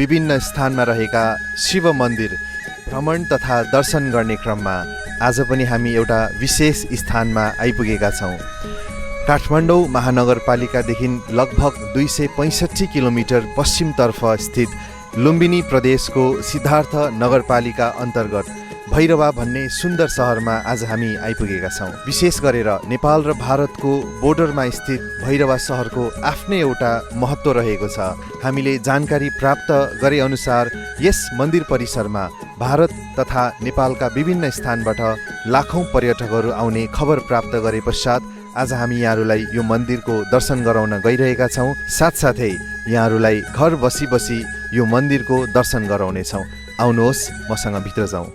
विभिन्न स्थानमा रहेका शिव मन्दिर भ्रमण तथा दर्शन गर्ने क्रममा आज पनि हामी एउटा विशेष स्थानमा आइपुगेका छौँ। काठमाडौँ महानगरपालिकादेखि लगभग 265 किलोमिटर पश्चिमतर्फ स्थित लुम्बिनी प्रदेशको सिद्धार्थ नगरपालिका अन्तर्गत भैरवा भन्ने सुन्दर सहरमा आज हामी आइपुगेका छौँ। विशेष गरेर नेपाल र भारतको बोर्डरमा स्थित भैरवा सहरको आफ्नै एउटा महत्त्व रहेको छ। हामीले जानकारी प्राप्त गरे अनुसार यस मन्दिर परिसरमा भारत तथा नेपालका विभिन्न स्थानबाट लाखौँ पर्यटकहरू आउने खबर प्राप्त गरे पश्चात आज हामी यहाँहरूलाई यो मन्दिरको दर्शन गराउन गइरहेका छौँ। साथसाथै यहाँहरूलाई घर बसी बसी यो मन्दिरको दर्शन गराउनेछौँ। आउनुहोस् मसँग भित्र जाउँ।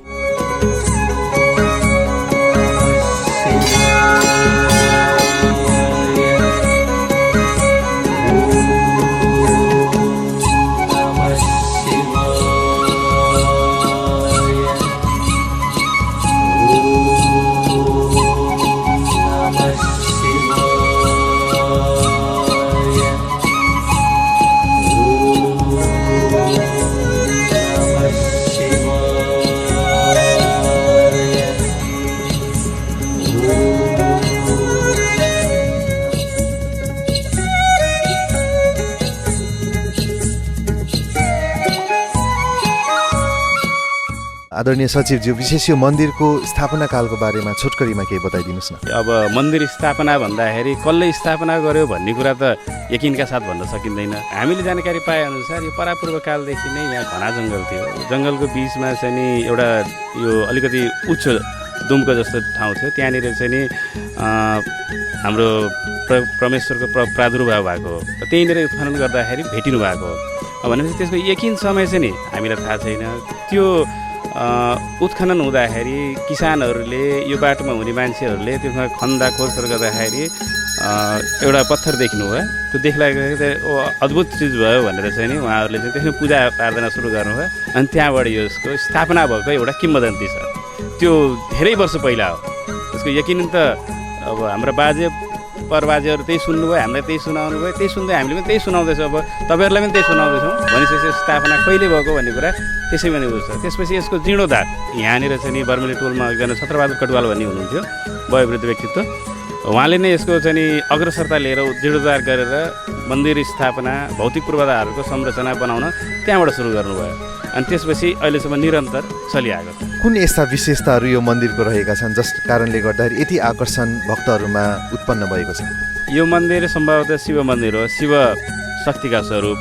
आदरणीय सचिवज्यू, विशेष यो मन्दिरको स्थापना कालको बारेमा छोटकरीमा केही बताइदिनुहोस् न। अब मन्दिर स्थापना भन्दाखेरि कसले स्थापना गर्यो भन्ने कुरा त यकिनका साथ भन्न सकिँदैन। हामीले जानकारी पाएअनुसार यो परापूर्व कालदेखि नै यहाँ घना जङ्गल थियो। जङ्गलको बिचमा चाहिँ नि एउटा यो अलिकति उच्च दुम्को जस्तो ठाउँ थियो। त्यहाँनिर चाहिँ नि हाम्रो परमेश्वरको प्रादुर्भाव भएको हो। त्यहीँनिर उत्खनन गर्दाखेरि भेटिनु भएको हो। भनेपछि त्यसको यकिन समय चाहिँ नि हामीलाई थाहा छैन। त्यो उत्खनन हुँदाखेरि किसानहरूले यो बाटोमा हुने मान्छेहरूले त्यसमा खन्दा खोजखोज गर्दाखेरि एउटा पत्थर देख्नुभयो। त्यो देख्दाखेरि अद्भुत चिज भयो भनेर चाहिँ नि उहाँहरूले चाहिँ त्यसमा पूजा प्रार्थना सुरु गर्नुभयो। अनि त्यहाँबाट यसको स्थापना भएको एउटा किम्वदन्ती छ। त्यो धेरै वर्ष पहिला हो। त्यसको यकिन त अब हाम्रो बाजे परबाजेहरू त्यही सुन्नुभयो, हामीलाई त्यही सुनाउनु भयो, त्यही सुन्दै हामीले पनि त्यही सुनाउँदैछौँ। अब तपाईँहरूलाई पनि त्यही सुनाउँदैछौँ। भनेपछि स्थापना कहिले भएको भन्ने कुरा त्यसै पनि बुझ्छ। त्यसपछि यसको जीर्णोद्धार यहाँनिर चाहिँ नि बर्मेली टोलमा एकजना छत्रबहादुर कटुवाल भन्ने हुनुहुन्थ्यो, वयोवृद्ध व्यक्तित्व। उहाँले नै यसको चाहिँ नि अग्रसरता लिएर जीर्णोद्धार गरेर मन्दिर स्थापना भौतिक पूर्वाधारहरूको संरचना बनाउन त्यहाँबाट सुरु गर्नुभयो। अनि त्यसपछि अहिलेसम्म निरन्तर चलिआएको छ। कुन यस्ता विशेषताहरू यो मन्दिरको रहेका छन् जस कारणले गर्दाखेरि यति आकर्षण भक्तहरूमा उत्पन्न भएको छ? यो मन्दिर सम्भवतः शिव मन्दिर हो। शिव शक्तिका स्वरूप,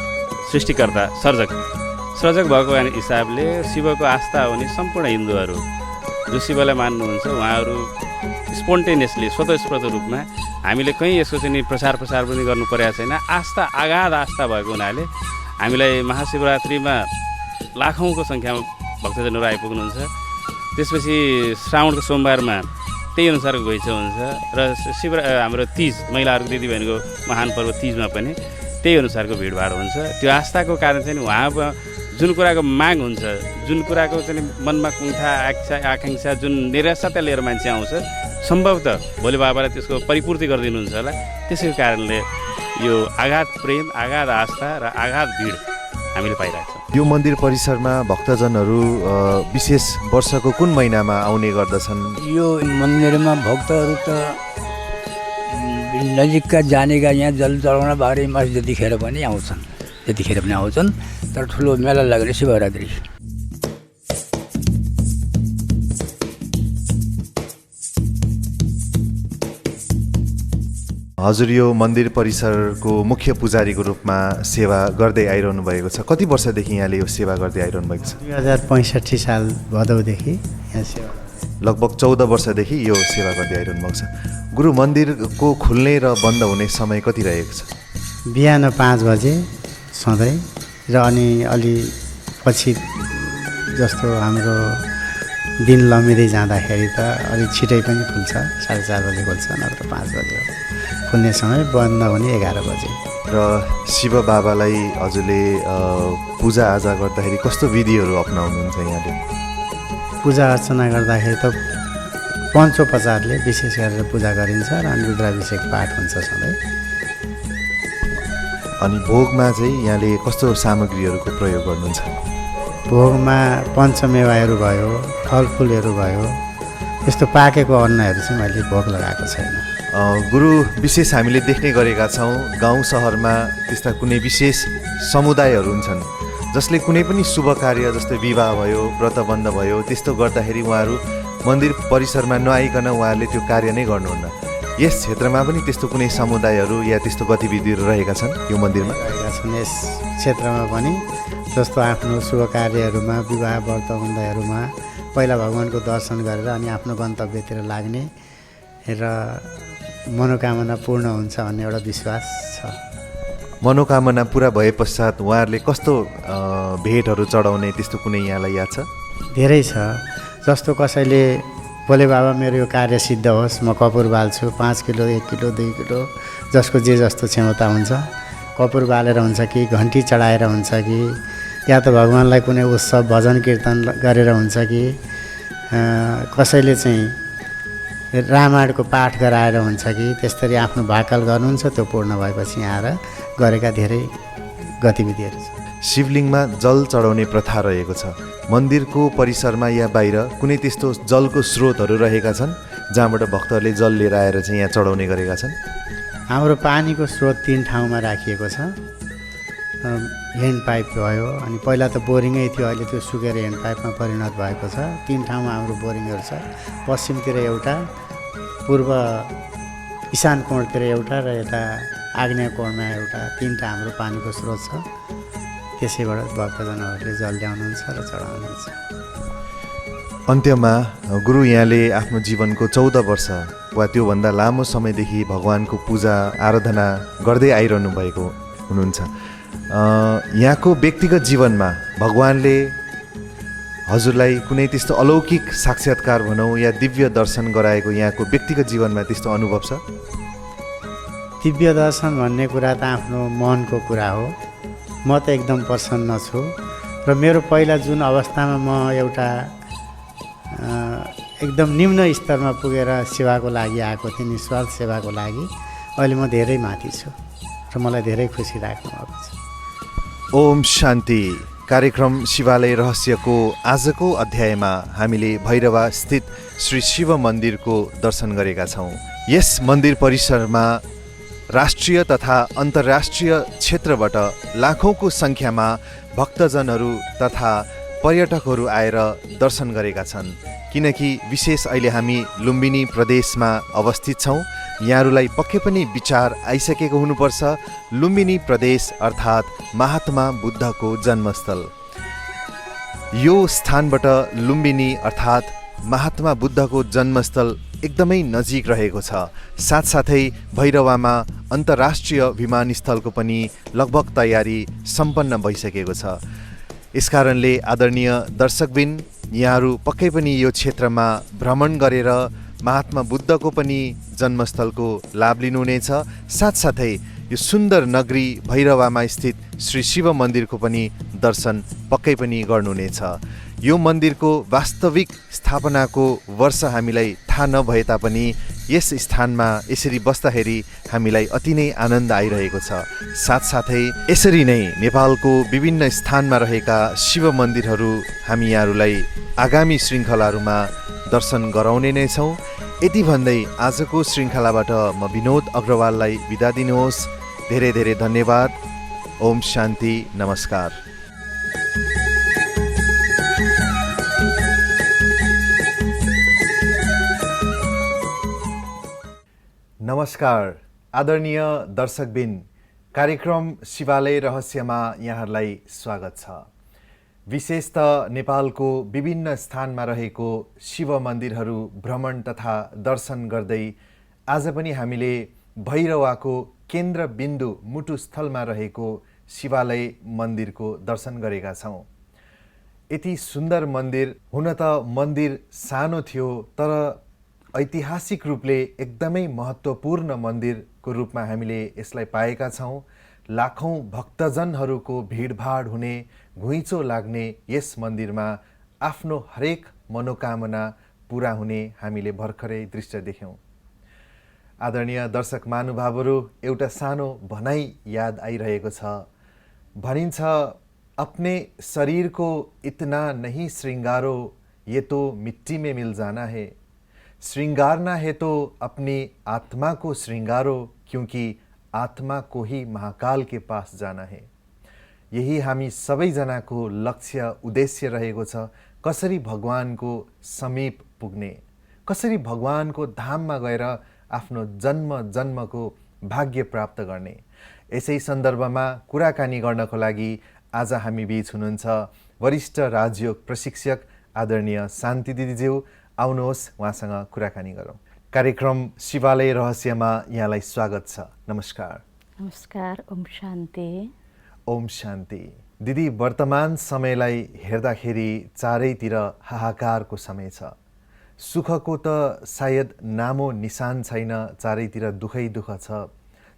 सृष्टिकर्ता, सर्जक भएको हिसाबले शिवको आस्था हुने सम्पूर्ण हिन्दूहरू जो शिवलाई मान्नुहुन्छ उहाँहरू स्पोन्टेनियसली स्वतस्फूर्त रूपमा हामीले कहीँ यसको चाहिँ प्रसार पनि गर्नु परेको छैन। आस्था अगाध आस्था भएको हुनाले हामीलाई महाशिवरात्रिमा लाखौँको सङ्ख्यामा भक्तजनहरू आइपुग्नुहुन्छ। त्यसपछि श्रावणको सोमबारमा त्यही अनुसारको घुइँचो हुन्छ र हाम्रो तीज महिलाहरूको दिदीबहिनीको महान पर्व तीजमा पनि त्यही अनुसारको भिडभाड हुन्छ। त्यो आस्थाको कारण चाहिँ उहाँ जुन कुराको माग हुन्छ, जुन कुराको चाहिँ मनमा कुण्ठा आकाङ्क्षा जुन निराशा लिएर मान्छे आउँछ, सम्भवतः भोले बाबाले त्यसको परिपूर्ति गरिदिनुहुन्छ होला। त्यसैको कारणले यो आगाध प्रेम, आगाध आस्था र आगाध भिड हामीले पाइरहेको छौँ। यो मन्दिर परिसरमा भक्तजनहरू विशेष वर्षको कुन महिनामा आउने गर्दछन्? यो मन्दिरमा भक्तहरू त नजिकका जानेका यहाँ जल चढाउन बारे मास त्यतिखेर पनि आउँछन्। तर ठुलो मेला लाग्ने शिवरात्रि। हजुर यो मन्दिर परिसरको मुख्य पुजारीको रूपमा सेवा गर्दै आइरहनु भएको छ। कति वर्षदेखि यहाँले यो सेवा गर्दै आइरहनु भएको छ? 2065 साल भदौदेखि यहाँ सेवा। लगभग 14 वर्षदेखि यो सेवा गर्दै आइरहनु भएको छ। गुरु मन्दिरको खुल्ने र बन्द हुने समय कति रहेको छ? बिहान 5 बजे सधैँ र अनि अलि पछि जस्तो हाम्रो दिन लम्बिँदै जाँदाखेरि त अलिक छिटै पनि खुल्छ। 4:30 बजे खुल्छ, नत्र 5 बजे हो खुल्ने समय। बन्द हुने 11 बजे। र शिव बाबालाई हजुरले पूजाआजा गर्दाखेरि कस्तो विधिहरू अपनाउनुहुन्छ यहाँले? पूजा अर्चना गर्दाखेरि त पञ्चोपचारले विशेष गरेर पूजा गरिन्छ र अनि रुद्राभिषेक पाठ हुन्छ सधैँ। अनि भोगमा चाहिँ यहाँले कस्तो सामग्रीहरूको प्रयोग गर्नुहुन्छ? भोगमा पञ्चमेवाहरू भयो, फलफुलहरू भयो, त्यस्तो पाकेको अन्नहरू चाहिँ मैले भोग लगाएको छैन। गुरु, विशेष हामीले देख्ने गरेका छौँ गाउँ सहरमा त्यस्ता कुनै विशेष समुदायहरू हुन्छन् जसले कुनै पनि शुभ कार्य जस्तै विवाह भयो, व्रतबन्ध भयो, त्यस्तो गर्दाखेरि उहाँहरू मन्दिर परिसरमा नआइकन उहाँहरूले त्यो कार्य नै गर्नुहुन्न। यस क्षेत्रमा पनि त्यस्तो कुनै समुदायहरू या त्यस्तो गतिविधिहरू रहेका छन् यो मन्दिरमा? रहेका छन् यस क्षेत्रमा पनि। जस्तो आफ्नो शुभ कार्यहरूमा, विवाह व्रतबन्धहरूमा पहिला भगवान्को दर्शन गरेर अनि आफ्नो गन्तव्यतिर लाग्ने र मनोकामना पूर्ण हुन्छ भन्ने एउटा विश्वास छ। मनोकामना पुरा भए पश्चात उहाँहरूले कस्तो भेटहरू चढाउने त्यस्तो कुनै यहाँलाई याद छ? धेरै छ। जस्तो कसैले बोले बाबा मेरो यो कार्य सिद्ध होस्, म कपुर बाल्छु, 5 किलो 1 किलो 2 किलो जसको जे जस्तो क्षमता हुन्छ कपुर बालेर हुन्छ कि घन्टी चढाएर हुन्छ कि या त भगवान्लाई कुनै उत्सव भजन कीर्तन गरेर हुन्छ कि कसैले चाहिँ रामायणको पाठ गराएर हुन्छ कि त्यसरी आफ्नो भाकल गर्नुहुन्छ। त्यो पूर्ण भएपछि यहाँ आएर गरेका धेरै गतिविधिहरू छ। शिवलिङमा जल चढाउने प्रथा रहेको छ। मन्दिरको परिसरमा या बाहिर कुनै त्यस्तो जलको स्रोतहरू रहेका छन् जहाँबाट भक्तहरूले जल लिएर आएर चाहिँ यहाँ चढाउने गरेका छन्? हाम्रो पानीको स्रोत 3 ठाउँमा राखिएको छ। ह्यान्ड पाइप भयो, अनि पहिला त बोरिङै थियो, अहिले त्यो सुकेर ह्यान्ड पाइपमा परिणत भएको छ। 3 ठाउँमा हाम्रो बोरिङहरू छ। पश्चिमतिर एउटा, पूर्व इशान कोणतिर एउटा र यता आग्नेय कोणमा एउटा। 3टा हाम्रो पानीको स्रोत छ। त्यसैबाट भक्तजनहरूले जल ल्याउनुहुन्छ र चढाउनुहुन्छ। अन्त्यमा गुरु, यहाँले आफ्नो जीवनको 14 वर्ष वा त्योभन्दा लामो समयदेखि भगवान्को पूजा आराधना गर्दै आइरहनु भएको हुनुहुन्छ। यहाँको व्यक्तिगत जीवनमा भगवान्ले हजुरलाई कुनै त्यस्तो अलौकिक साक्षात्कार भनौँ या दिव्य दर्शन गराएको यहाँको व्यक्तिगत जीवनमा त्यस्तो अनुभव छ? दिव्य दर्शन भन्ने कुरा त आफ्नो मनको कुरा हो। म त एकदम प्रसन्न छु र मेरो पहिला जुन अवस्थामा म एउटा एकदम निम्न स्तरमा पुगेर सेवाको लागि आएको थिएँ, निस्वार्थ सेवाको लागि, अहिले म धेरै माथि छु र मलाई धेरै खुसी राख्नु भएको छ। ओम शान्ति। कार्यक्रम शिवालय रहस्यको आजको अध्यायमा हामीले भैरवा स्थित श्री शिव मन्दिरको दर्शन गरेका छौँ। यस मन्दिर परिसरमा राष्ट्रिय तथा अन्तर्राष्ट्रिय क्षेत्रबाट लाखौँको सङ्ख्यामा भक्तजनहरू तथा पर्यटकहरू आएर दर्शन गरेका छन्। किनकि विशेष अहिले हामी लुम्बिनी प्रदेशमा अवस्थित छौँ। यहाँहरूलाई पक्कै पनि विचार आइसकेको हुनुपर्छ, लुम्बिनी प्रदेश अर्थात् महात्मा बुद्धको जन्मस्थल। यो स्थानबाट लुम्बिनी अर्थात् महात्मा बुद्धको जन्मस्थल एकदमै नजिक रहेको छ। साथसाथै भैरवामा अन्तर्राष्ट्रिय विमानस्थलको पनि लगभग तयारी सम्पन्न भइसकेको छ। यसकारणले आदरणीय दर्शकबिन, यहाँहरू पक्कै पनि यो क्षेत्रमा भ्रमण गरेर महात्मा बुद्धको पनि जन्मस्थलको लाभ लिनुहुनेछ। साथसाथै यो सुन्दर नगरी भैरवामा स्थित श्री शिव मन्दिरको पनि दर्शन पक्कै पनि गर्नुहुनेछ। यो मन्दिरको वास्तविक स्थापनाको वर्ष हामीलाई थाहा नभए तापनि यस स्थानमा यसरी बस्दाखेरि हामीलाई अति नै आनन्द आइरहेको छ। साथसाथै यसरी नै नेपालको विभिन्न स्थानमा रहेका शिव मन्दिरहरू हामी यहाँहरूलाई आगामी श्रृङ्खलाहरूमा दर्शन गराउने नै छौँ। यति भन्दै आजको श्रृङ्खलाबाट म विनोद अग्रवाललाई बिदा दिनुहोस्। धेरै धेरै धन्यवाद। ओम शान्ति। नमस्कार। नमस्कार आदरणीय दर्शकबिन, कार्यक्रम शिवालय रहस्यमा यहाँहरूलाई स्वागत छ। विशेषतः नेपालको विभिन्न स्थानमा रहेको शिव मन्दिरहरू भ्रमण तथा दर्शन गर्दै आज पनि हामीले भैरवाको केन्द्रबिन्दु मुटुस्थलमा रहेको शिवालय मन्दिरको दर्शन गरेका छौँ। यति सुन्दर मन्दिर, हुन त मन्दिर सानो थियो तर ऐतिहासिक रूपले एकदमै महत्त्वपूर्ण मन्दिरको रूपमा हामीले यसलाई पाएका छौँ। लाखौँ भक्तजनहरूको भिडभाड हुने, घुइँचो लाग्ने यस मन्दिरमा आफ्नो हरेक मनोकामना पुरा हुने हामीले भर्खरै दृश्य देख्यौँ। आदरणीय दर्शक महानुभावहरू, एउटा सानो भनाइ याद आइरहेको छ। भनिन्छ, अपने शरीर को इतना नहीं श्रृंगारो, ये तो मिट्टी में मिल जाना है। श्रृंगारना है तो अपनी आत्मा को श्रृंगारो, क्योंकि आत्मा को ही महाकाल के पास जाना है। यही हामी सबैजनाको लक्ष्य उद्देश्य रहेको छ। कसरी भगवानको समीप पुग्ने, कसरी भगवानको धाममा गएर आफ्नो जन्म जन्मको भाग्य प्राप्त गर्ने। यसै सन्दर्भमा कुराकानी गर्नको लागि आज हामी बीच हुनुहुन्छ वरिष्ठ राजयोग प्रशिक्षक आदरणीय शान्ति दिदीज्यू। आउनुहोस् उहाँसँग कुराकानी गरौँ। कार्यक्रम शिवालय रहस्यमा यहाँलाई स्वागत छ। नमस्कार। नमस्कार। ओम शान्ति। ओम शान्ति। दिदी, वर्तमान समयलाई हेर्दाखेरि चारैतिर हाहाकारको समय छ। सुखको त सायद नामो निशान छैन, चारैतिर दुःखै दुःख छ।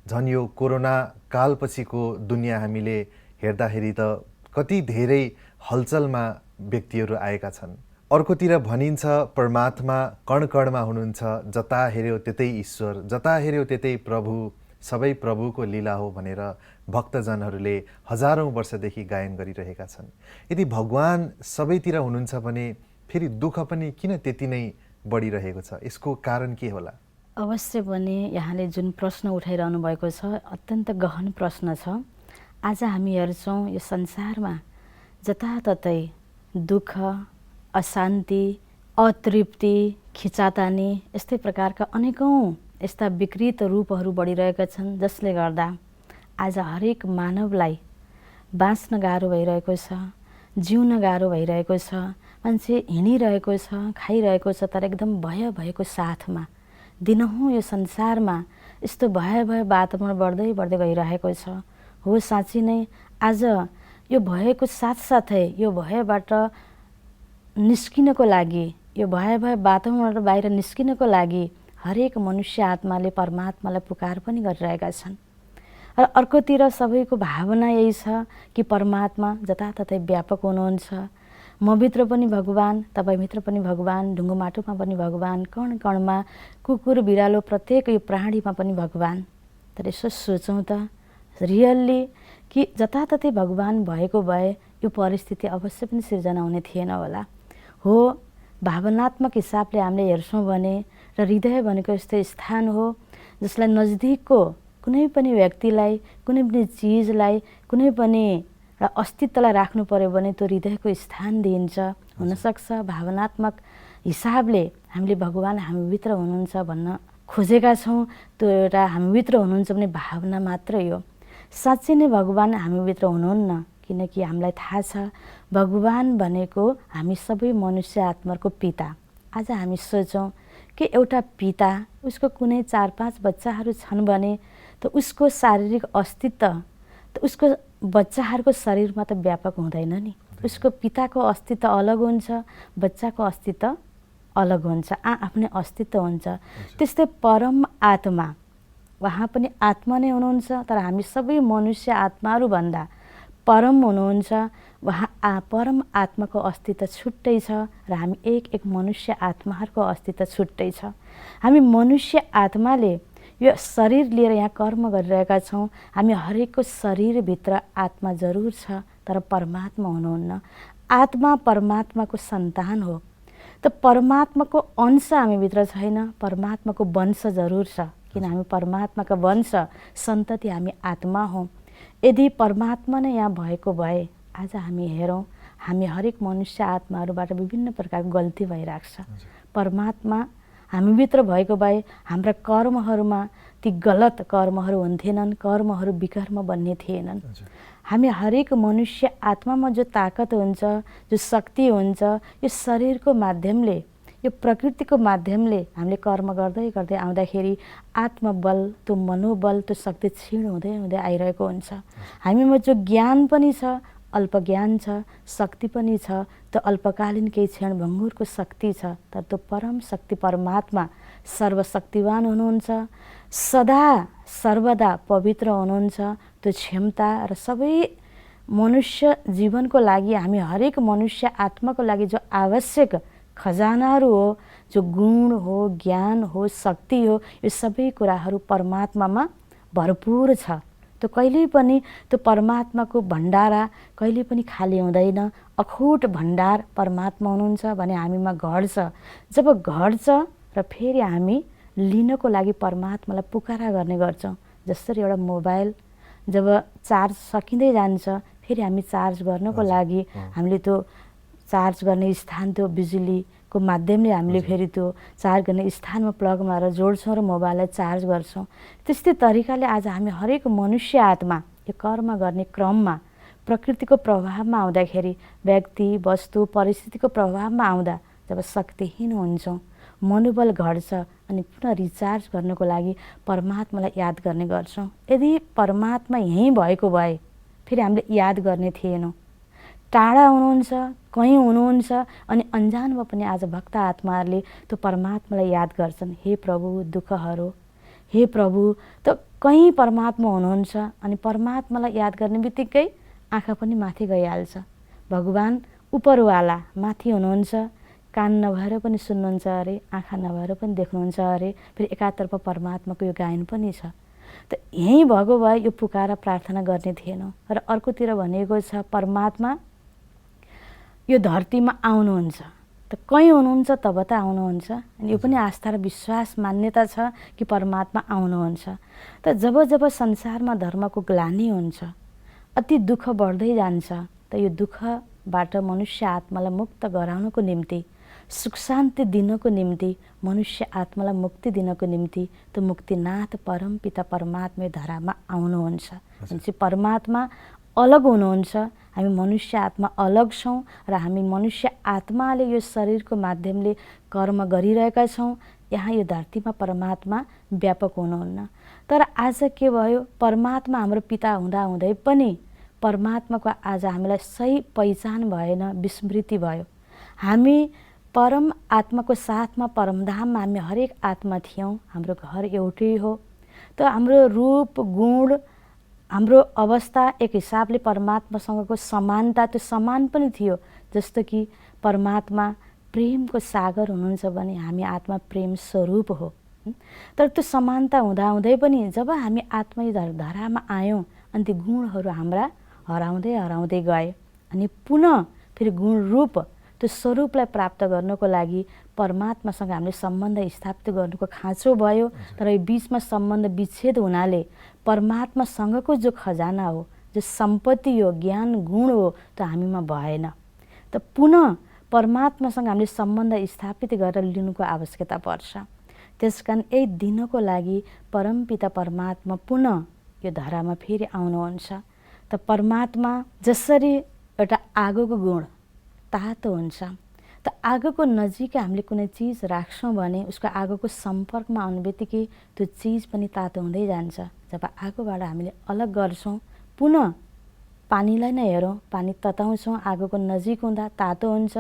झन् यो कोरोना कालपछिको दुनियाँ हामीले हेर्दाखेरि त कति धेरै हलचलमा व्यक्तिहरू आएका छन्। अर्कोतिर भनिन्छ परमात्मा कणकणमा हुनुहुन्छ, जता हेऱ्यो त्यतै ईश्वर, जता हेऱ्यो त्यतै प्रभु, सबै प्रभुको लीला हो भनेर भक्तजनहरूले हजारौँ वर्षदेखि गायन गरिरहेका छन्। यदि भगवान सबैतिर हुनुहुन्छ भने फेरि दुःख पनि किन त्यति नै बढिरहेको छ? यसको कारण के होला? अवश्य पनि यहाँले जुन प्रश्न उठाइरहनु भएको छ अत्यन्त गहन प्रश्न छ। आज हामी हेर्छौँ यो संसारमा जताततै दुःख, अशान्ति, अतृप्ति, खिचातानी, यस्तै प्रकारका अनेकौँ यस्ता विकृत रूपहरू बढिरहेका छन्, जसले गर्दा आज हरेक मानवलाई बाँच्न गाह्रो भइरहेको छ, जिउन गाह्रो भइरहेको छ। मान्छे हिँडिरहेको छ, खाइरहेको छ, तर एकदम भय भएको साथमा दिनहुँ यो संसारमा यस्तो भय वातावरण बढ्दै बढ्दै गइरहेको छ। हो, साँच्ची नै आज यो भयको साथसाथै यो भयबाट निस्किनको लागि, यो भय वातावरणबाट बाहिर निस्किनको लागि हरेक मनुष्य आत्माले परमात्मालाई पुकार पनि गरिरहेका छन्। र अर्कोतिर सबैको भावना यही छ कि परमात्मा जताततै व्यापक हुनुहुन्छ। म भित्र पनि भगवान, तपाईभित्र पनि भगवान, ढुङ्गो माटोमा पनि भगवान, कण कणमा, कुकुर बिरालो प्रत्येक यो प्राणीमा पनि भगवान। तर यसो सोचौँ त रियल्ली कि जताततै भगवान भएको भए यो परिस्थिति अवश्य पनि सिर्जना हुने थिएन होला। हो, भावनात्मक हिसाबले हामीले हेर्छौँ भने र हृदय भनेको यस्तो स्थान हो जसलाई नजिकको कुनै पनि व्यक्तिलाई, कुनै पनि चिजलाई, कुनै पनि अस्तित्वलाई राख्नु पर्यो भने त्यो हृदयको स्थान दिइन्छ। हुनसक्छ भावनात्मक हिसाबले हामीले भगवान हामीभित्र हुनुहुन्छ भन्न खोजेका छौँ, त्यो एउटा हामीभित्र हुनुहुन्छ भने भावना मात्रै हो। साँच्चै नै भगवान हामीभित्र हुनुहुन्न, किनकि हामीलाई थाहा छ भगवान भनेको हामी सबै मनुष्य आत्माको पिता। आज हामी सोचौँ कि एउटा पिता, उसको कुनै 4-5 बच्चाहरू छन् भने त उसको शारीरिक अस्तित्व त उसको बच्चाहरूको शरीरमा त व्यापक हुँदैन नि। उसको पिताको अस्तित्व अलग हुन्छ, बच्चाको अस्तित्व अलग हुन्छ, आफ्नै अस्तित्व हुन्छ। त्यस्तै परम आत्मा, उहाँ पनि आत्मा नै हुनुहुन्छ, तर हामी सबै मनुष्य आत्माहरू भन्दा परम हुनुहुन्छ। उहाँ परम आत्माको अस्तित्व छुट्टै छ र हामी एक मनुष्य आत्माहरूको अस्तित्व छुट्टै छ। हामी मनुष्य आत्माले यो शरीर लिएर यहाँ कर्म गरिरहेका छौँ। हामी हरेकको शरीरभित्र आत्मा जरुर छ, तर परमात्मा हुनुहुन्न। आत्मा परमात्माको सन्तान हो, त परमात्माको अंश हामीभित्र छैन, परमात्माको वंश जरुर छ, किन हामी परमात्माको वंश सन्तति, हामी आत्मा हौँ। यदि परमात्मा नै यहाँ भएको भए आज हामी हेरौँ, हामी हरेक मनुष्य आत्माहरूबाट विभिन्न प्रकारको गल्ती भइरहेको छ। परमात्मा हामीभित्र भएको भए हाम्रा कर्महरूमा ती गलत कर्महरू हुन्थेनन्, कर्महरू विकर्म बन्ने थिएनन्। हामी हरेक मनुष्य आत्मामा जो ताकत हुन्छ, जो शक्ति हुन्छ, यो शरीरको माध्यमले, यो प्रकृतिको माध्यमले हामीले कर्म गर्दै गर्दै आउँदाखेरि आत्मबल, त्यो मनोबल, त्यो शक्ति क्षीण हुँदै हुँदै आइरहेको हुन्छ। हामीमा जो ज्ञान पनि छ, अल्प ज्ञान छ, शक्ति पनि छ, त्यो अल्पकालीन केही क्षण भङ्गुरको शक्ति छ, तर त्यो परम शक्ति परमात्मा सर्वशक्तिवान हुनुहुन्छ, सदा सर्वदा पवित्र हुनुहुन्छ। त्यो क्षमता र सबै मनुष्य जीवनको लागि, हामी हरेक मनुष्य आत्माको लागि जो आवश्यक खजानाहरू हो, जो गुण हो, ज्ञान हो, शक्ति हो, यो सबै कुराहरू परमात्मामा भरपूर छ। त्यो कहिल्यै पनि त्यो परमात्माको भण्डारा कहिल्यै पनि खाली हुँदैन। अखुट भण्डार परमात्मा हुनुहुन्छ भने हामीमा घट्छ। जब घट्छ र फेरि हामी लिनको लागि परमात्मालाई पुकारा गर्ने गर्छौँ। जसरी एउटा मोबाइल जब चार्ज सकिँदै जान्छ फेरि हामी चार्ज गर्नको लागि हामीले त्यो चार्ज गर्ने स्थान त्यो बिजुलीको माध्यमले हामीले फेरि त्यो चार्ज गर्ने स्थानमा प्लग मारेर जोड्छौँ र मोबाइललाई चार्ज गर्छौँ। त्यस्तै तरिकाले आज हामी हरेक मनुष्य आत्मा यो कर्म गर्ने क्रममा प्रकृतिको प्रभावमा आउँदाखेरि, व्यक्ति वस्तु परिस्थितिको प्रभावमा आउँदा जब शक्तिहीन हुन्छौँ, मनोबल घट्छ अनि पुनः रिचार्ज गर्नको लागि परमात्मालाई याद गर्ने गर्छौँ। यदि परमात्मा यहीँ भएको भए फेरि हामीले याद गर्ने थिएनौँ। टाढा हुनुहुन्छ, कहीँ हुनुहुन्छ अनि अन्जानमा पनि आज भक्त आत्माहरूले त्यो परमात्मालाई याद गर्छन्। हे प्रभु दुःखहरू, हे प्रभु, त कहीँ परमात्मा हुनुहुन्छ अनि परमात्मालाई याद गर्ने बित्तिकै आँखा पनि माथि गइहाल्छ। भगवान् उपरवाला माथि हुनुहुन्छ, कान नभएर पनि सुन्नुहुन्छ अरे, आँखा नभएर पनि देख्नुहुन्छ अरे। फेरि एकातर्फ परमात्माको यो गायन पनि छ। त यहीँ भएको भए यो पुकारा प्रार्थना गर्ने थिएनौँ। र अर्कोतिर भनेको छ परमात्मा यो धरतीमा आउनुहुन्छ। त कहीँ हुनुहुन्छ तब त आउनुहुन्छ। अनि यो पनि आस्था र विश्वास मान्यता छ कि परमात्मा आउनुहुन्छ। त जब जब संसारमा धर्मको ग्लानि हुन्छ, अति दुःख बढ्दै जान्छ, त यो दुःखबाट मनुष्य आत्मालाई मुक्त गराउनको निम्ति, सुख शान्ति दिनको निम्ति, मनुष्य आत्मालाई मुक्ति दिनको निम्ति त्यो मुक्तिनाथ परमपिता परमात्मा यो धरामा आउनुहुन्छ। भनेपछि परमात्मा अलग हुनुहुन्छ, हामी मनुष्य आत्मा अलग छौँ र हामी मनुष्य आत्माले यो शरीरको माध्यमले कर्म गरिरहेका छौँ। यहाँ यो धरतीमा परमात्मा व्यापक हुनुहुन्न। तर आज के भयो, परमात्मा हाम्रो पिता हुँदाहुँदै पनि परमात्माको आज हामीलाई सही पहिचान भएन, विस्मृति भयो। हामी परम आत्माको साथमा परमधाममा हामी हरेक आत्मा थियौँ। हाम्रो घर एउटै हो। त हाम्रो रूप गुण हाम्रो अवस्था एक हिसाबले परमात्मासँगको समानता त्यो समान पनि थियो। जस्तो कि परमात्मा प्रेमको सागर हुनुहुन्छ भने हामी आत्मा प्रेम स्वरूप हो। तर त्यो समानता हुँदाहुँदै पनि जब हामी आत्मा धरामा आयौँ अनि ती गुणहरू हाम्रा हराउँदै हराउँदै गए अनि पुनः फेरि गुण रूप त्यो स्वरूपलाई प्राप्त गर्नको लागि परमात्मासँग हामीले सम्बन्ध स्थापित गर्नुको खाँचो भयो। तर यो बिचमा सम्बन्ध विच्छेद हुनाले परमात्मासँगको जो खजाना हो, जो सम्पत्ति हो, ज्ञान गुण हो, त्यो हामीमा भएन। त पुनः परमात्मासँग हामीले सम्बन्ध स्थापित गरेर लिनुको आवश्यकता पर्छ। त्यसकारण यही दिनको लागि परमपिता परमात्मा पुनः यो धरामा फेरि आउनुहुन्छ। त परमात्मा जसरी एउटा आगोको गुण तातो हुन्छ, त आगोको नजिक हामीले कुनै चिज राख्छौँ भने उसको आगोको सम्पर्कमा आउने बित्तिकै त्यो चिज पनि तातो हुँदै जान्छ। जब आगोबाट हामीले अलग गर्छौँ, पुनः पानीलाई नै हेरौँ, पानी तताउँछौँ, आगोको नजिक हुँदा तातो हुन्छ,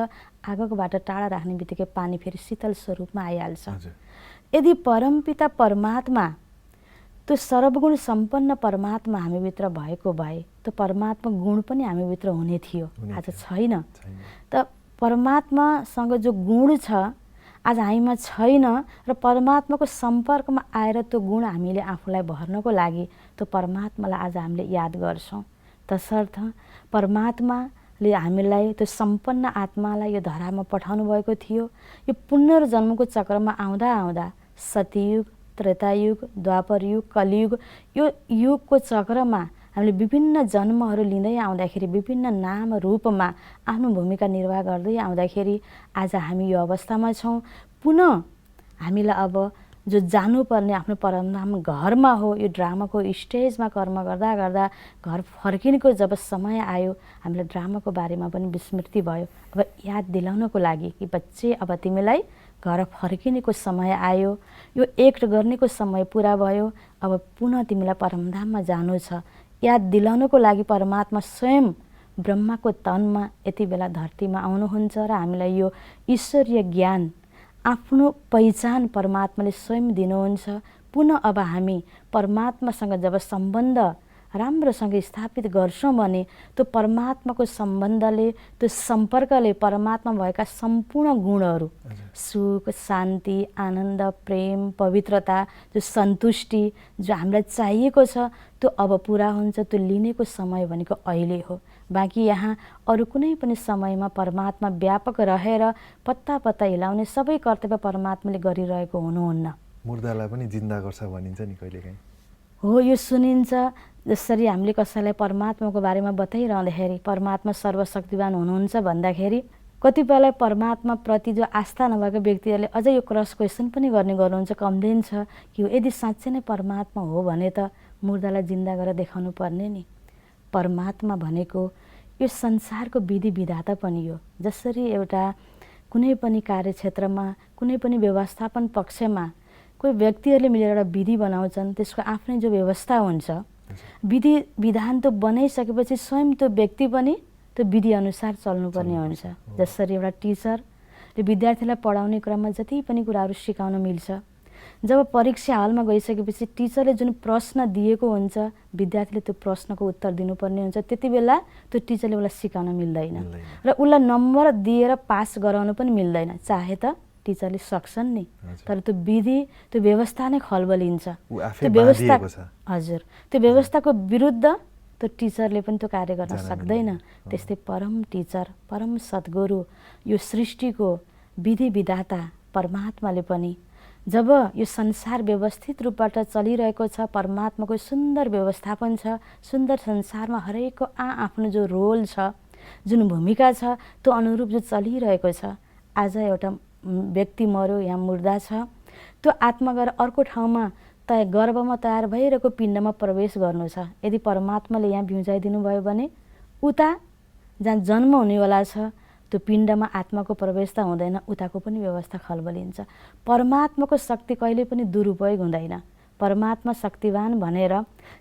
आगोकोबाट टाढा राख्ने बित्तिकै पानी फेरि शीतल स्वरूपमा आइहाल्छ। यदि परमपिता परमात्मा त्यो सर्वगुण सम्पन्न परमात्मा हामीभित्र भएको भए त्यो परमात्मा गुण पनि हामीभित्र हुने थियो। आज छैन। त परमात्मासँग जो गुण छ आज हामीमा छैन र परमात्माको सम्पर्कमा आएर त्यो गुण हामीले आफूलाई भर्नको लागि त्यो परमात्मालाई आज हामीले याद गर्छौँ। तसर्थ परमात्माले हामीलाई त्यो सम्पन्न आत्मालाई यो धरामा पठाउनु भएको थियो। यो पुनर्जन्मको चक्रमा आउँदा आउँदा सतयुग, त्रेतायुग, द्वापर युग, कलियुग, यो युगको चक्रमा हामीले विभिन्न जन्महरू लिँदै आउँदाखेरि विभिन्न नाम रूपमा आफ्नो भूमिका निर्वाह गर्दै आउँदाखेरि आज हामी यो अवस्थामा छौँ। पुनः हामीलाई अब जो जानुपर्ने आफ्नो परमधाम घरमा हो, यो ड्रामाको स्टेजमा कर्म गर्दा गर्दा घर फर्किनुको जब समय आयो हामीलाई ड्रामाको बारेमा पनि विस्मृति भयो। अब याद दिलाउनको लागि कि बच्चे अब तिमीलाई घर फर्किनेको समय आयो, यो एक्ट गर्नेको समय पुरा भयो, अब पुनः तिमीलाई परमधाममा जानु छ। याद दिलाउनको लागि परमात्मा स्वयं ब्रह्माको तनमा यति बेला धरतीमा आउनुहुन्छ र हामीलाई यो ईश्वरीय ज्ञान आफ्नो पहिचान परमात्माले स्वयं दिनुहुन्छ। पुनः अब हामी परमात्मासँग जब सम्बन्ध राम्रोसँग स्थापित गर्छौँ भने त्यो परमात्माको सम्बन्धले, त्यो सम्पर्कले परमात्मा भएका सम्पूर्ण गुणहरू, सुख, शान्ति, आनन्द, प्रेम, पवित्रता, जो सन्तुष्टि, जो हामीलाई चाहिएको छ त्यो अब पुरा हुन्छ। त्यो लिनेको समय भनेको अहिले हो। बाँकी यहाँ अरू कुनै पनि समयमा परमात्मा व्यापक रहेर पत्ता पत्ता हिलाउने सबै कर्तव्य परमात्माले गरिरहेको हुनुहुन्न। मुर्दालाई पनि जिन्दा गर्छ भनिन्छ नि कहिलेकाहीँ। हो, यो सुनिन्छ। जसरी हामीले कसैलाई परमात्माको बारेमा बताइरहँदाखेरि परमात्मा सर्वशक्तिवान हुनुहुन्छ भन्दाखेरि कतिपयलाई परमात्माप्रति जो आस्था नभएको व्यक्तिहरूले अझै यो क्रस क्वेसन पनि गर्नुहुन्छ, कम्प्लेन छ कि यदि साँच्चै नै परमात्मा हो भने त मुर्दालाई जिन्दा गरेर देखाउनु पर्ने नि। परमात्मा भनेको यो संसारको विधि विधाता पनि हो। जसरी एउटा कुनै पनि कार्यक्षेत्रमा, कुनै पनि व्यवस्थापन पक्षमा कोही व्यक्तिहरूले मिलेर एउटा विधि बनाउँछन्, त्यसको आफ्नै जो व्यवस्था हुन्छ, विधि विधान त बनाइसकेपछि स्वयं त्यो व्यक्ति पनि त्यो विधि अनुसार चल्नुपर्ने हुन्छ। जसरी एउटा टिचरले विद्यार्थीलाई पढाउने क्रममा जति पनि कुराहरू सिकाउन मिल्छ, जब परीक्षा हलमा गइसकेपछि टिचरले जुन प्रश्न दिएको हुन्छ विद्यार्थीले त्यो प्रश्नको उत्तर दिनुपर्ने हुन्छ। त्यति बेला त्यो टिचरले उसलाई सिकाउन मिल्दैन र उसलाई नम्बर दिएर पास गराउन पनि मिल्दैन। चाहे त टिचरले सक्छन् नि, तर त्यो विधि, त्यो व्यवस्था नै खलबलिन्छ। त्यो व्यवस्था, हजुर, त्यो व्यवस्थाको विरुद्ध त्यो टिचरले पनि त्यो कार्य गर्न सक्दैन। त्यस्तै परम टिचर, परम सद्गुरु, यो सृष्टिको विधि विधाता परमात्माले पनि जब यो संसार व्यवस्थित रूपबाट चलिरहेको छ, परमात्माको सुन्दर व्यवस्थापन छ, सुन्दर संसारमा हरेकको आफ्नो जो रोल छ, जुन भूमिका छ, त्यो अनुरूप जो चलिरहेको छ। आज एउटा व्यक्ति मर्यो, यहाँ मुर्दा छ, त्यो आत्मा गएर अर्को ठाउँमा गर्भमा तयार भइरहेको पिण्डमा प्रवेश गर्नु छ। यदि परमात्माले यहाँ भ्युजाइदिनु भयो भने उता जहाँ जन्म हुनेवाला छ त्यो पिण्डमा आत्माको प्रवेश त हुँदैन, उताको पनि व्यवस्था खलबलिन्छ। परमात्माको शक्ति कहिले पनि दुरुपयोग हुँदैन। परमात्मा शक्तिवान भनेर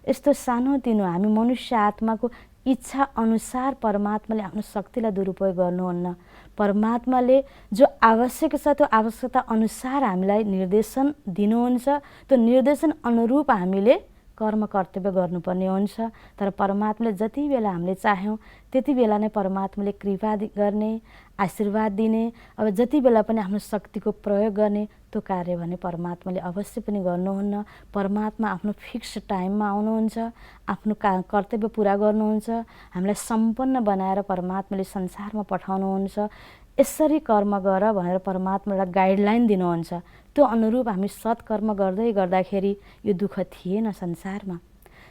यस्तो सानोतिनो हामी मनुष्य आत्माको इच्छा अनुसार परमात्माले आफ्नो शक्तिलाई दुरुपयोग गर्नुहुन्न। परमात्माले जो आवश्यक छ त्यो आवश्यकता अनुसार हामीलाई निर्देशन दिनुहुन्छ। त्यो निर्देशन अनुरूप हामीले कर्म कर्तव्य गर्नुपर्ने हुन्छ। तर परमात्माले जति बेला हामीले चाह्यौँ त्यति बेला नै परमात्माले कृपा गर्ने, आशीर्वाद दिने, अब जति बेला पनि आफ्नो शक्तिको प्रयोग गर्ने त्यो कार्य भने परमात्माले अवश्य पनि गर्नुहुन्न। परमात्मा आफ्नो फिक्स टाइममा आउनुहुन्छ, आफ्नो कर्तव्य पुरा गर्नुहुन्छ, हामीलाई सम्पन्न बनाएर परमात्माले संसारमा पठाउनुहुन्छ। यसरी कर्म गर भनेर परमात्मा एउटा गाइडलाइन दिनुहुन्छ। त्यो अनुरूप हामी सत्कर्म गर्दै गर्दाखेरि यो दुःख थिएन संसारमा।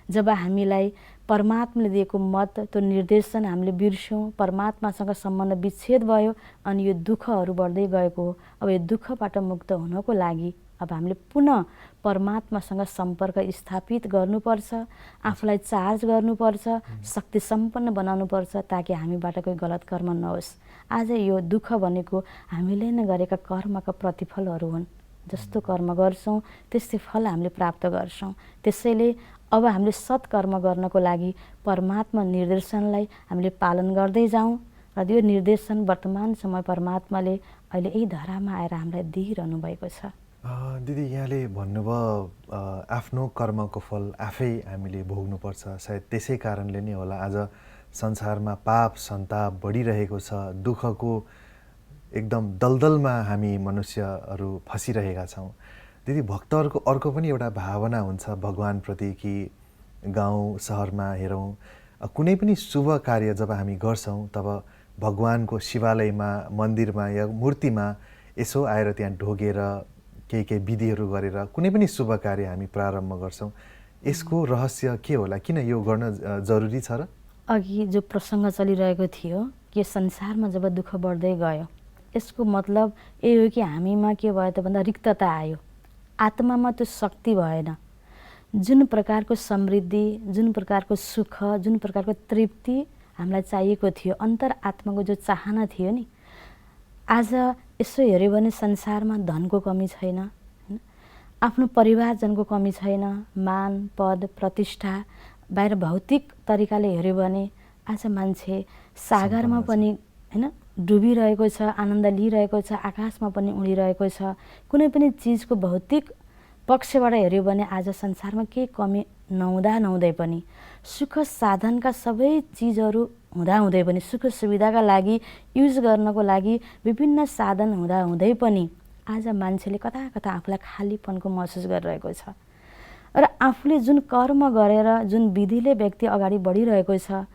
जब हामीलाई परमात्माले दिएको मत, त्यो निर्देशन हामीले बिर्स्यौँ, परमात्मासँग सम्बन्ध विच्छेद भयो अनि यो दुःखहरू बढ्दै गएको हो। अब यो दुःखबाट मुक्त हुनको लागि अब हामीले पुनः परमात्मासँग सम्पर्क स्थापित गर्नुपर्छ, आफूलाई चार्ज गर्नुपर्छ, शक्ति सम्पन्न बनाउनुपर्छ ताकि हामीबाट कोही गलत कर्म नहोस्। आज यो दुःख भनेको हामीले नै गरेका कर्मका प्रतिफलहरू हुन्। जस्तो कर्म गर्छौँ त्यस्तै फल हामीले प्राप्त गर्छौँ। त्यसैले अब हामीले सत्कर्म गर्नको लागि परमात्मा निर्देशनलाई हामीले पालन गर्दै जाउँ र यो निर्देशन वर्तमान समय परमात्माले अहिले यही धरामा आएर हामीलाई दिइरहनु भएको छ। दिदी, यहाँले भन्नुभयो आफ्नो कर्मको फल आफै हामीले भोग्नुपर्छ। सायद त्यसै कारणले नै होला आज संसारमा पाप सन्ताप बढिरहेको छ, दुःखको एकदम दलदलमा हामी मनुष्यहरू फसिरहेका छौँ। दिदी, भक्तहरूको अर्को पनि एउटा भावना हुन्छ भगवानप्रति कि गाउँ सहरमा हेरौँ कुनै पनि शुभ कार्य जब हामी गर्छौँ तब भगवानको शिवालयमा, मन्दिरमा या मूर्तिमा यसो आएर त्यहाँ ढोगेर केही विधिहरू गरेर कुनै पनि शुभ कार्य हामी प्रारम्भ गर्छौँ। यसको रहस्य के होला? किन यो गर्न जरुरी छ र? अघि जो प्रसङ्ग चलिरहेको थियो कि संसारमा जब दुःख बढ्दै गयो यसको मतलब यही हो कि हामीमा के भयो त भन्दा रिक्तता आयो, आत्मामा त्यो शक्ति भएन। जुन प्रकारको समृद्धि, जुन प्रकारको सुख, जुन प्रकारको तृप्ति हामीलाई चाहिएको थियो, अन्तर आत्माको जो चाहना थियो नि, आज यसो हेऱ्यो भने संसारमा धनको कमी छैन, आफ्नो परिवारजनको कमी छैन, मान पद प्रतिष्ठा बाहिर भौतिक तरिकाले हेऱ्यो भने आज मान्छे सागरमा पनि हैन डुबिरहेको छ, आनन्द लिइरहेको छ, आकाशमा पनि उडिरहेको छ। कुनै पनि चिजको भौतिक पक्षबाट हेऱ्यो भने आज संसारमा केही कमी नहुँदै पनि सुख साधनका सबै चिजहरू हुँदै पनि सुख सुविधाका लागि युज गर्नको लागि विभिन्न साधन हुँदै पनि आज मान्छेले कता कता आफूलाई खालीपनको महसुस गरिरहेको छ र आफूले जुन कर्म गरेर जुन विधिले व्यक्ति अगाडि बढिरहेको छ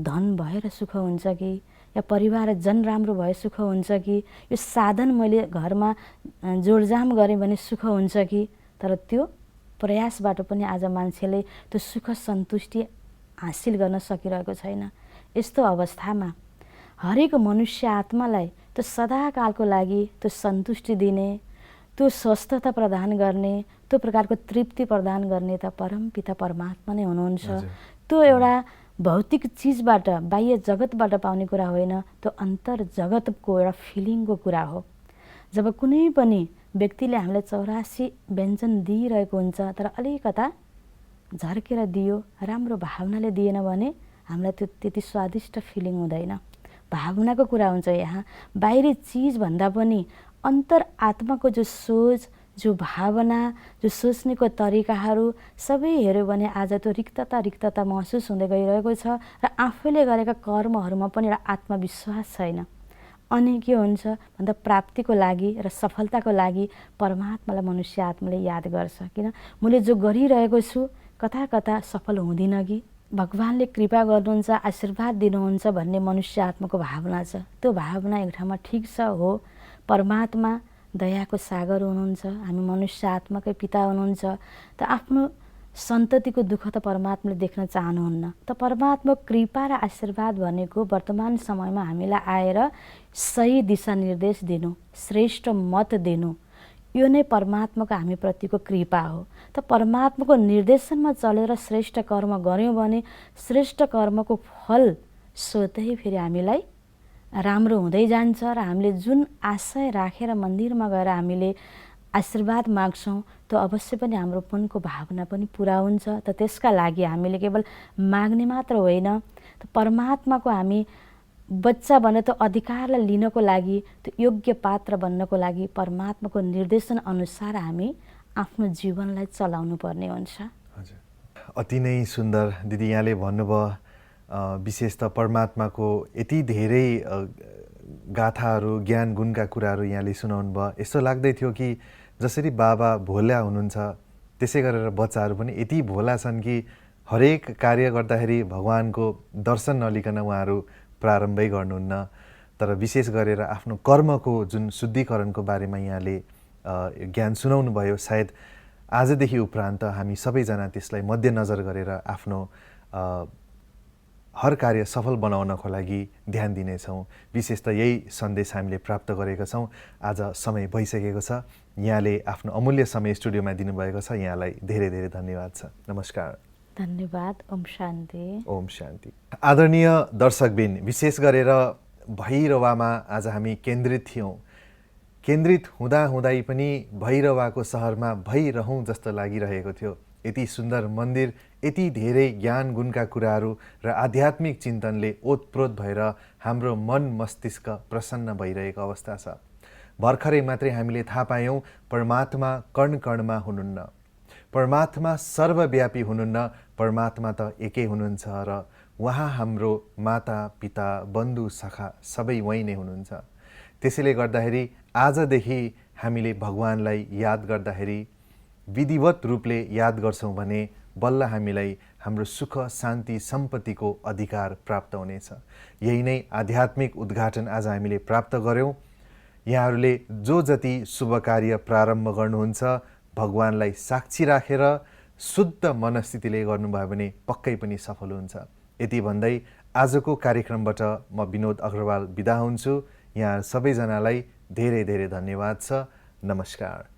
धन भएर सुख हुन्छ कि या परिवार जन राम्रो भए सुख हुन्छ कि यो साधन मैले घरमा जोडजाम गरेँ भने सुख हुन्छ कि तर त्यो प्रयासबाट पनि आज मान्छेले त्यो सुख सन्तुष्टि हासिल गर्न सकिरहेको छैन। यस्तो अवस्थामा हरेक मनुष्य आत्मालाई त्यो सदाकालको लागि त्यो सन्तुष्टि दिने, त्यो स्वस्थता प्रदान गर्ने, त्यो प्रकारको तृप्ति प्रदान गर्ने त परमपिता परमात्मा नै हुनुहुन्छ। त्यो एउटा भौतिक चिजबाट बाह्य जगतबाट पाउने कुरा होइन, त्यो अन्तर जगतको एउटा फिलिङको कुरा हो। जब कुनै पनि व्यक्तिले हामीलाई 84 व्यञ्जन दिइरहेको हुन्छ तर अलिकता झर्केर दियो, राम्रो भावनाले दिएन भने हामीलाई त्यो त्यति स्वादिष्ट फिलिङ हुँदैन। भावनाको कुरा हुन्छ यहाँ। बाहिरी चिजभन्दा पनि अन्तर आत्माको जो सोच, जो भावना, जो सोच्नेको तरिकाहरू सबै हेऱ्यो भने आज त्यो रिक्तता महसुस हुँदै गइरहेको छ र आफैले गरेका कर्महरूमा पनि एउटा आत्मविश्वास छैन। अनि के हुन्छ भन्दा प्राप्तिको लागि र सफलताको लागि परमात्मालाई मनुष्य आत्माले याद गर्छ। किन मैले जो गरिरहेको छु कता कता सफल हुँदिन कि भगवानले कृपा गर्नुहुन्छ, आशीर्वाद दिनुहुन्छ भन्ने मनुष्य आत्माको भावना छ। त्यो भावना एक ठाउँमा ठिक छ, हो परमात्मा दयाको सागर हुनुहुन्छ, हामी मनुष्य आत्माकै पिता हुनुहुन्छ, त आफ्नो सन्ततिको दुःख त परमात्माले देख्न चाहनुहुन्न। त परमात्मा कृपा र आशीर्वाद भनेको वर्तमान समयमा हामीलाई आएर सही दिशा निर्देश दिनु, श्रेष्ठ मत दिनु, यो नै परमात्माको हामीप्रतिको कृपा हो। त परमात्माको निर्देशनमा चलेर श्रेष्ठ कर्म गऱ्यौँ भने श्रेष्ठ कर्मको फल स्वतै फेरि हामीलाई राम्रो हुँदै जान्छ र हामीले जुन आशय राखेर मन्दिरमा गएर हामीले आशीर्वाद माग्छौँ त्यो अवश्य पनि हाम्रो मनको भावना पनि पुरा हुन्छ। त त्यसका लागि हामीले केवल माग्ने मात्र होइन, त परमात्माको हामी बच्चा बन्न त्यो अधिकारलाई लिनको लागि, त्यो योग्य पात्र बन्नको लागि परमात्माको निर्देशन अनुसार हामी आफ्नो जीवनलाई चलाउनु पर्ने हुन्छ। हजुर, अति नै सुन्दर दिदी यहाँले भन्नुभयो। विशेष त परमात्माको यति धेरै गाथाहरू, ज्ञान गुणका कुराहरू यहाँले सुनाउनु भयो। यस्तो लाग्दै थियो कि जसरी बाबा भोला हुनुहुन्छ त्यसै गरेर बच्चाहरू पनि यति भोला छन् कि हरेक कार्य गर्दाखेरि भगवानको दर्शन नलिकन उहाँहरू प्रारम्भै गर्नुहुन्न। तर विशेष गरेर आफ्नो कर्मको जुन शुद्धिकरणको बारेमा यहाँले ज्ञान सुनाउनु भयो। सायद आजदेखि उपरान्त हामी सबैजना त्यसलाई मध्यनजर गरेर आफ्नो हर कार्य सफल बनाउनको लागि ध्यान दिनेछौँ। विशेष त यही सन्देश हामीले प्राप्त गरेका छौँ। आज समय भइसकेको छ। यहाँले आफ्नो अमूल्य समय स्टुडियोमा दिनुभएको छ। यहाँलाई धेरै धेरै धन्यवाद छ। नमस्कार। धन्यवाद। ओम शान्ति। ओम शान्ति। आदरणीय दर्शकबिन, विशेष गरेर भैरवामा आज हामी केन्द्रित थियौँ। केन्द्रित हुँदै पनि भैरवाको सहरमा भइरहौँ जस्तो लागिरहेको थियो। यति सुन्दर मन्दिर, यति धेरै ज्ञान गुणका कुराहरू र आध्यात्मिक चिन्तनले ओतप्रोत भएर हाम्रो मन मस्तिष्क प्रसन्न भइरहेको अवस्था छ। भर्खरै मात्रै हामीले थाहा पायौँ परमात्मा कण कणमा हुनुहुन्न, परमात्मा सर्वव्यापी हुनुहुन्न, परमात्मा त एकै हुनुहुन्छ र उहाँ हाम्रो माता पिता बन्धु सखा सबै वहीँ नै हुनुहुन्छ। त्यसैले गर्दाखेरि आजदेखि हामीले भगवानलाई याद गर्दाखेरि विधिवत रूपले याद गर्छौँ भने बल्ल हामीलाई हाम्रो सुख शान्ति सम्पत्तिको अधिकार प्राप्त हुनेछ। यही नै आध्यात्मिक उद्घाटन आज हामीले प्राप्त गऱ्यौँ। यहाँहरूले जो जति शुभ कार्य प्रारम्भ गर्नुहुन्छ भगवानलाई साक्षी राखेर शुद्ध मनस्थितिले गर्नुभयो भने पक्कै पनि सफल हुन्छ। यति भन्दै आजको कार्यक्रमबाट म विनोद अग्रवाल बिदा हुन्छु। यहाँ सबैजनालाई धेरै धेरै धन्यवाद छ। नमस्कार।